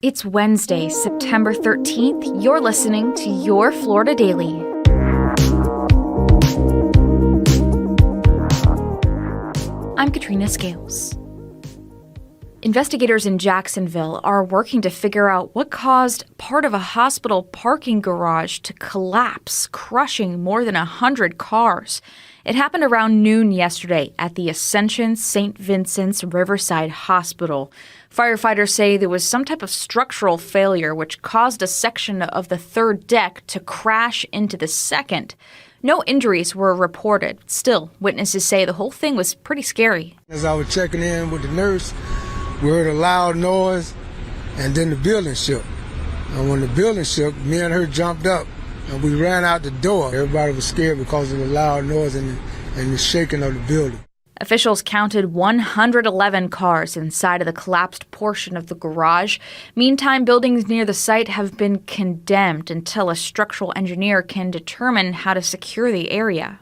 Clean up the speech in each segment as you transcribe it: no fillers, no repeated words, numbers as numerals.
It's Wednesday, September 13th. You're listening to Your Florida Daily. I'm Katrina Scales. Investigators in Jacksonville are working to figure out what caused part of a hospital parking garage to collapse, crushing more than 100 cars. It happened around noon yesterday at the Ascension St. Vincent's Riverside Hospital. Firefighters say there was some type of structural failure which caused a section of the third deck to crash into the second. No injuries were reported. Still, witnesses say the whole thing was pretty scary. As I was checking in with the nurse, we heard a loud noise, and then the building shook. And when the building shook, me and her jumped up, and we ran out the door. Everybody was scared because of the loud noise and the shaking of the building. Officials counted 111 cars inside of the collapsed portion of the garage. Meantime, buildings near the site have been condemned until a structural engineer can determine how to secure the area.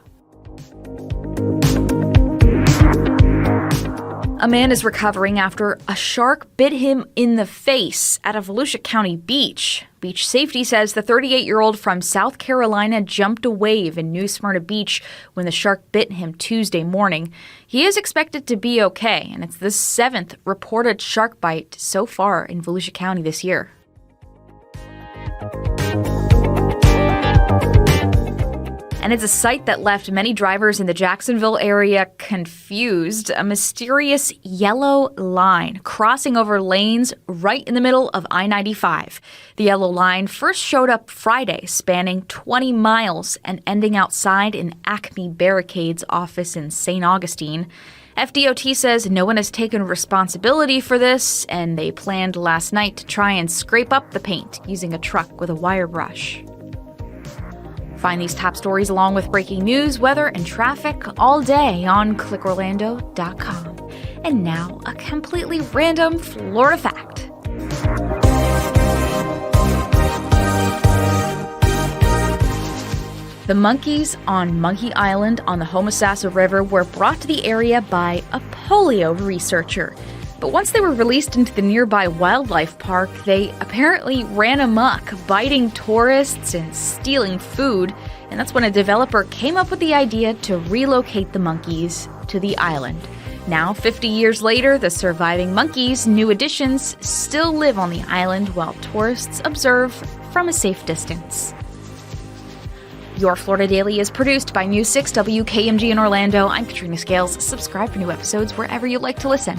A man is recovering after a shark bit him in the face at a Volusia County beach. Beach safety says the 38-year-old from South Carolina jumped a wave in New Smyrna Beach when the shark bit him Tuesday morning. He is expected to be okay, and it's the 7th reported shark bite so far in Volusia County this year. And it's a sight that left many drivers in the Jacksonville area confused. A mysterious yellow line crossing over lanes right in the middle of I-95. The yellow line first showed up Friday, spanning 20 miles and ending outside an Acme Barricades office in St. Augustine. FDOT says no one has taken responsibility for this, and they planned last night to try and scrape up the paint using a truck with a wire brush. Find these top stories along with breaking news, weather, and traffic all day on clickorlando.com. And now, a completely random Florida fact. The monkeys on Monkey Island on the Homosassa River were brought to the area by a polio researcher. But once they were released into the nearby wildlife park, they apparently ran amok, biting tourists and stealing food. And that's when a developer came up with the idea to relocate the monkeys to the island. Now, 50 years later, the surviving monkeys, new additions, still live on the island while tourists observe from a safe distance. Your Florida Daily is produced by News 6 WKMG in Orlando. I'm Katrina Scales. Subscribe for new episodes wherever you like to listen.